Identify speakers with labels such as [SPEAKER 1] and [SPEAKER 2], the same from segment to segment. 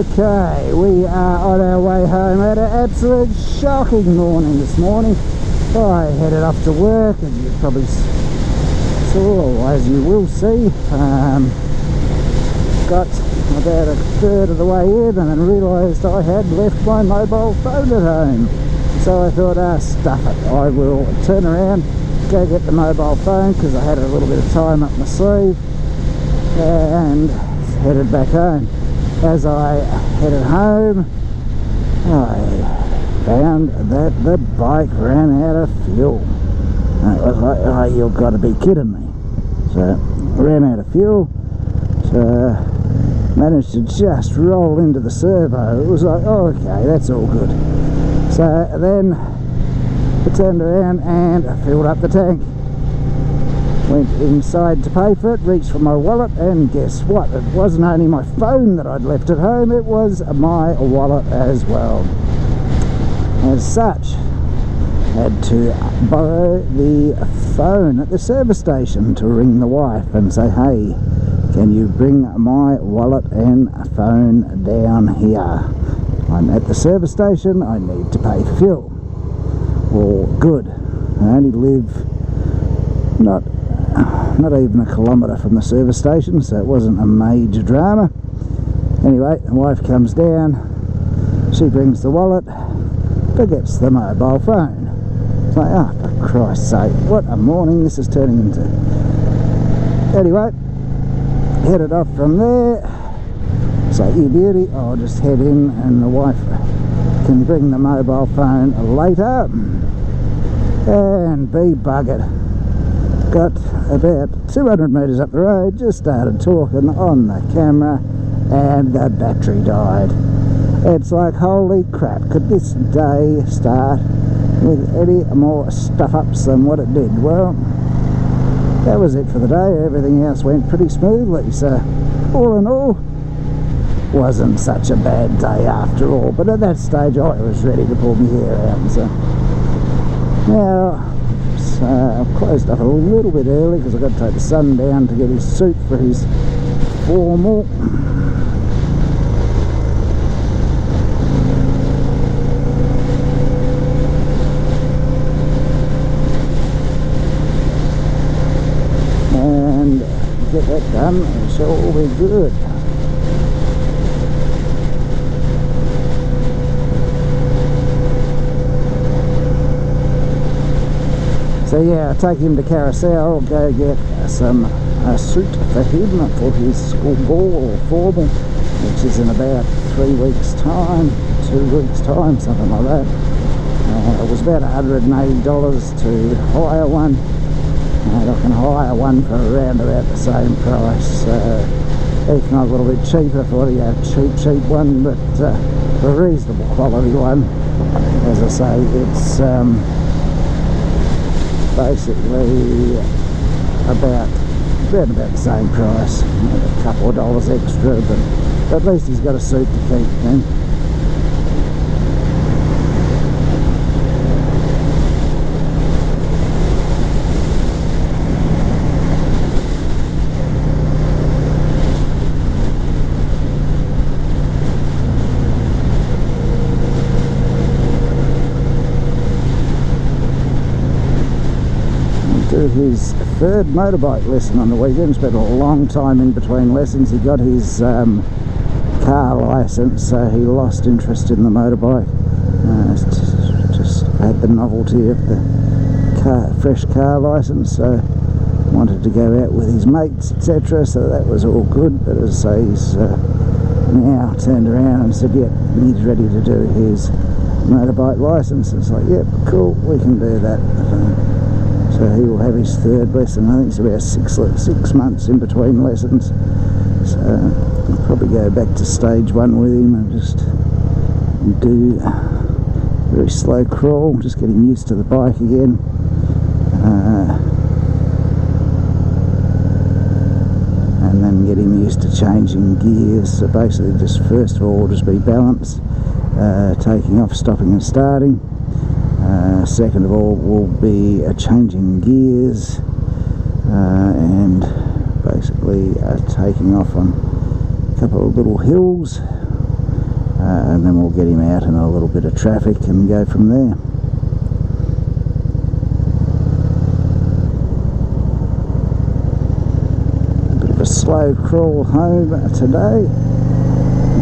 [SPEAKER 1] Okay, we are on our way home. I had an absolute shocking morning this morning. I headed off to work, and you probably saw, or as you will see, got about a third of the way in and then realised I had left my mobile phone at home. So I thought, stuff it, I will turn around, go get the mobile phone, because I had a little bit of time up my sleeve, and headed back home. As I headed home, I found that the bike ran out of fuel. And it was like, oh, you've got to be kidding me. So I ran out of fuel, so managed to just roll into the servo. It was like, oh, okay, that's all good. So then I turned around and I filled up the tank. Went inside to pay for it, reached for my wallet, and guess what? It wasn't only my phone that I'd left at home, it was my wallet as well. As such, had to borrow the phone at the service station to ring the wife and say, hey, can you bring my wallet and phone down here? I'm at the service station, I need to pay fuel. Well, good. I only live not even a kilometre from the service station, so it wasn't a major drama. Anyway, the wife comes down, she brings the wallet, forgets the mobile phone. It's like, oh, for Christ's sake, what a morning this is turning into. Anyway, headed off from there. It's like, you beauty, I'll just head in and the wife can bring the mobile phone later. And be buggered. Got about 200 metres up the road, just started talking on the camera, and the battery died. It's like, holy crap, could this day start with any more stuff-ups than what it did? Well, that was it for the day. Everything else went pretty smoothly, so all in all, wasn't such a bad day after all. But at that stage, I was ready to pull my hair out. So now, I've closed up a little bit early because I've got to take the son down to get his suit for his formal. And get that done, and so all be good. So yeah, I take him to Carousel, go get a suit for him for his school ball or formal, which is in about 3 weeks time, 2 weeks time, something like that. It was about $180 to hire one, and I can hire one for around about the same price, if not a little bit cheaper for a cheap one, but a reasonable quality one. As I say, it's basically about the same price, a couple of dollars extra, but at least he's got a suit to keep then. His third motorbike lesson on the weekend. Spent a long time in between lessons. He got his car licence, so he lost interest in the motorbike. Just had the novelty of the fresh car licence, so wanted to go out with his mates, etc. So that was all good. But as I say, he's now turned around and said, yep, he's ready to do his motorbike licence. It's like, yep, cool, we can do that. So he will have his third lesson. I think it's about 6 months in between lessons. So I'll probably go back to stage 1 with him and just do a very slow crawl, just get him used to the bike again. And then get him used to changing gears. So basically just first of all just be balance, taking off, stopping and starting. Second of all will be changing gears and basically taking off on a couple of little hills, and then we'll get him out in a little bit of traffic and go from there. Bit of a slow crawl home today,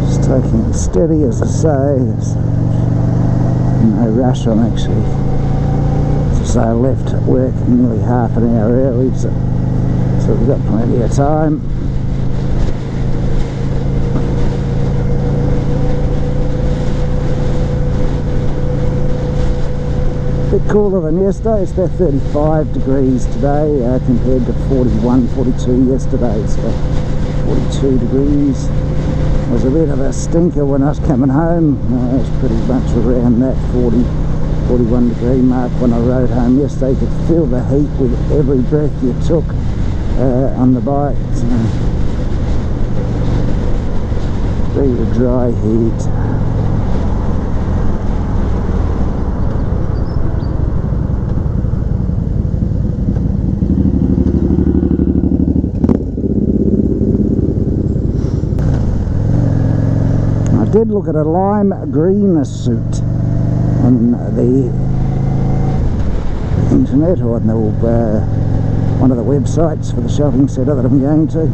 [SPEAKER 1] just taking it steady, as I say. There's no rush. I'm actually, as I say, I left work nearly half an hour early, so we've got plenty of time. Bit cooler than yesterday. It's about 35 degrees today compared to 41, 42 yesterday, so 42 degrees. It was a bit of a stinker when I was coming home. It was pretty much around that 40, 41 degree mark when I rode home yesterday. You could feel the heat with every breath you took on the bike. So, really dry heat. I did look at a lime green suit on the internet, or on the one of the websites for the shopping centre that I'm going to.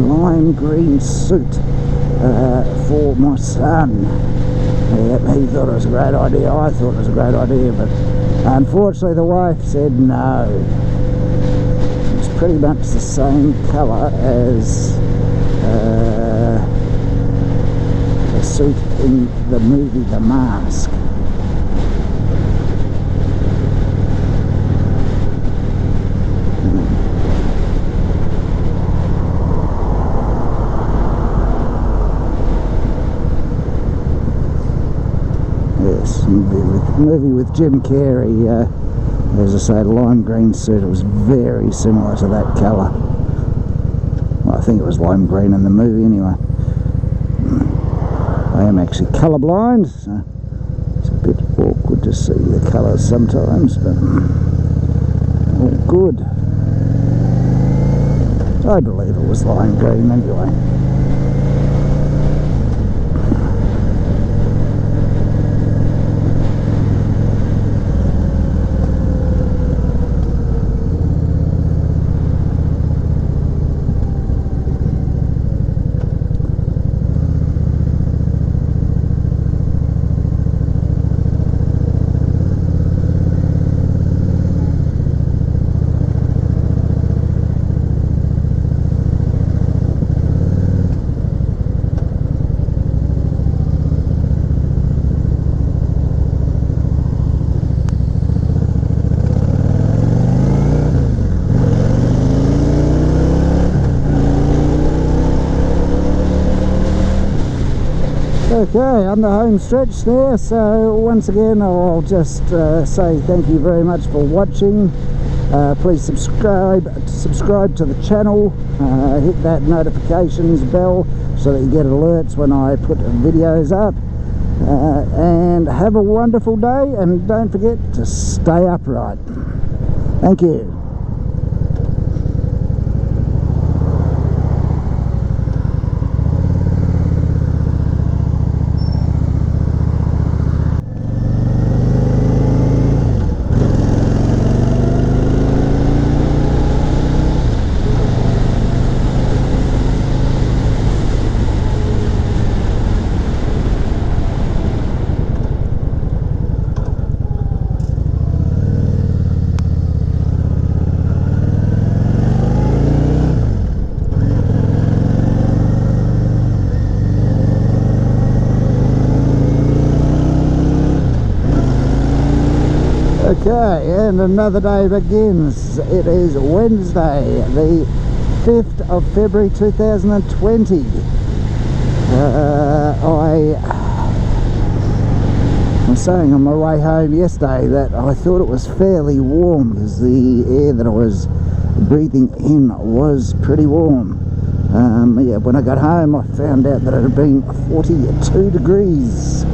[SPEAKER 1] Lime green suit for my son. He thought it was a great idea. I thought it was a great idea, but unfortunately the wife said no. It's pretty much the same colour as the suit in the movie The Mask. Yes, movie with Jim Carrey. As I say, lime green suit. It was very similar to that colour. Well, I think it was lime green in the movie anyway. I am actually colourblind, so it's a bit awkward to see the colours sometimes, but all good. I believe it was lime green anyway. Okay, on the home stretch there, so once again I'll just say thank you very much for watching. Please subscribe to the channel, hit that notifications bell so that you get alerts when I put videos up, and have a wonderful day, and don't forget to stay upright. Thank you. Okay, and another day begins. It is Wednesday, the 5th of February 2020. I was saying on my way home yesterday that I thought it was fairly warm because the air that I was breathing in was pretty warm. Yeah, when I got home I found out that it had been 42 degrees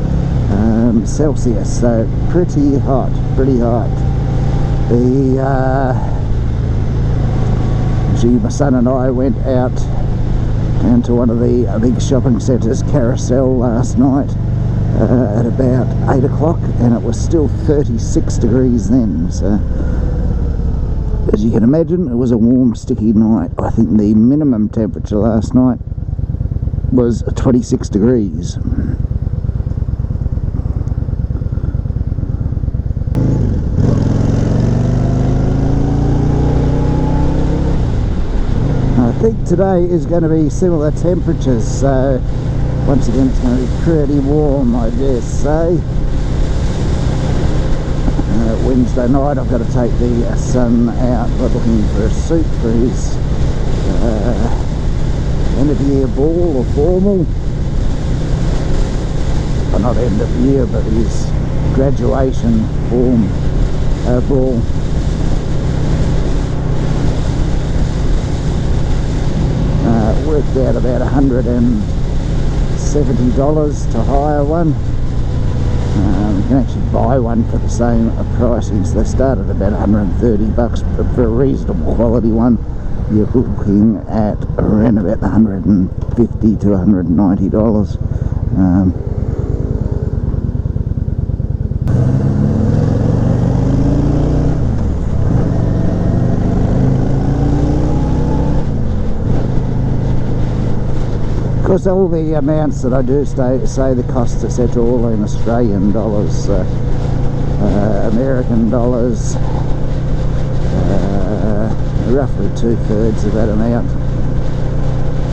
[SPEAKER 1] Celsius, so pretty hot. Actually, my son and I went out down to one of the big shopping centres, Carousel, last night at about 8 o'clock, and it was still 36 degrees then. So as you can imagine, it was a warm, sticky night. I think the minimum temperature last night was 26 degrees. I think today is going to be similar temperatures, so once again it's going to be pretty warm, I dare say. Wednesday night I've got to take the son out. We're looking for a suit for his end of year ball or formal. Well, not end of year, but his graduation ball. Worked out about $170 to hire one. You can actually buy one for the same pricing, so they start at about $130, but for a reasonable quality one you're looking at around about $150 to $190. Of course, all the amounts that I do say the costs, etc., all in Australian dollars, American dollars, roughly 2/3 of that amount.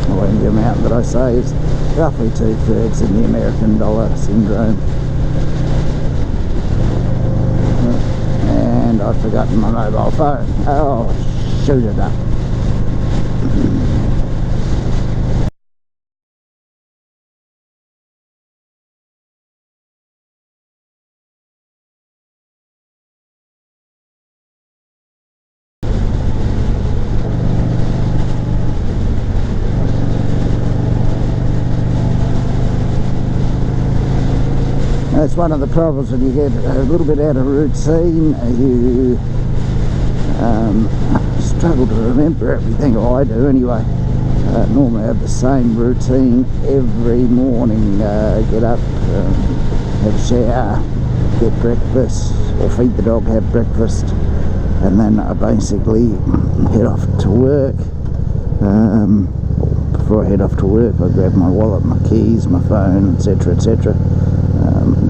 [SPEAKER 1] Well, the amount that I say is roughly 2/3 in the American dollar syndrome. And I've forgotten my mobile phone. Oh, shoot it up. That's one of the problems when you get a little bit out of routine. You struggle to remember everything. Well, I do anyway. Normally I have the same routine every morning. Get up, have a shower, get breakfast, or feed the dog, have breakfast, and then I basically head off to work. Before I head off to work, I grab my wallet, my keys, my phone, etc., etc.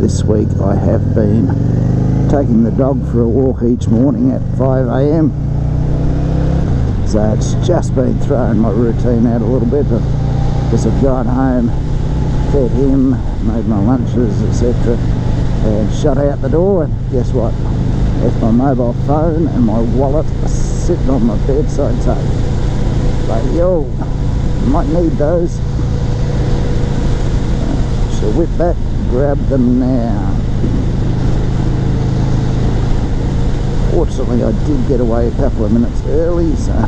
[SPEAKER 1] This week I have been taking the dog for a walk each morning at 5 AM. So it's just been throwing my routine out a little bit, but because I've gone home, fed him, made my lunches, etc., and shut out the door, and guess what? Left my mobile phone and my wallet sitting on my bedside table. Like, yo, might need those. So whip back, grab them now. Fortunately, I did get away a couple of minutes early, so I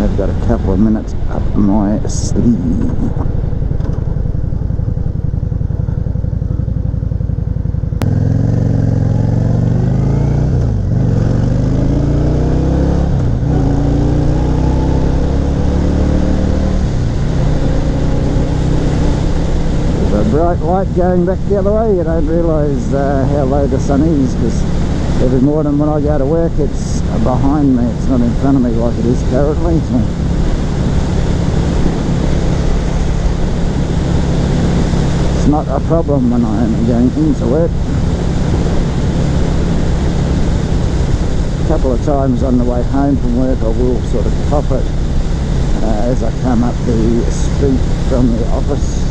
[SPEAKER 1] have got a couple of minutes up my sleeve. Bright light going back the other way. You don't realise how low the sun is, because every morning when I go to work it's behind me, it's not in front of me like it is currently. So it's not a problem when I am going into work. A couple of times on the way home from work I will sort of pop it as I come up the street from the office.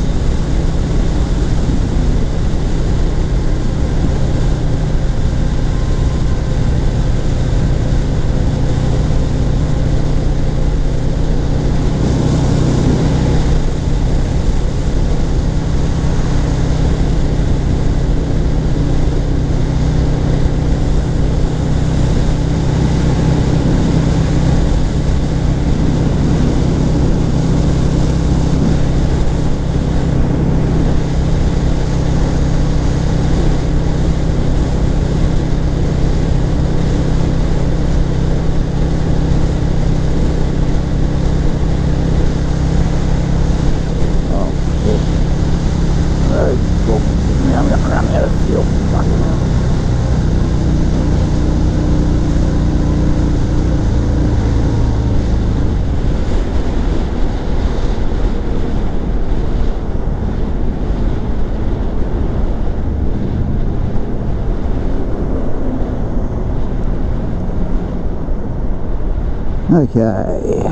[SPEAKER 1] Okay,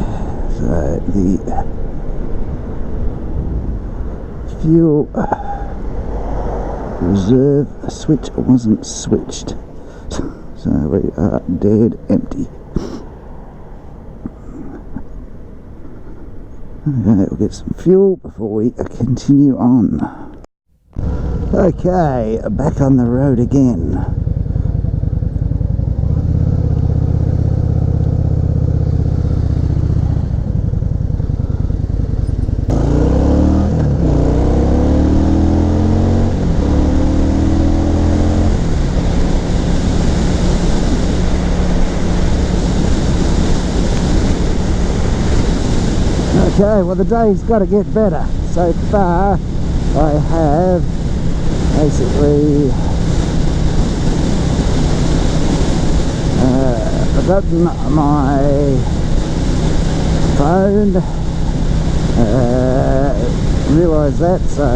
[SPEAKER 1] so the fuel reserve switch wasn't switched, so we are dead empty. Okay, we'll get some fuel before we continue on. Okay, back on the road again. Okay, well the day's got to get better. So far I have basically forgotten my phone, realised that, so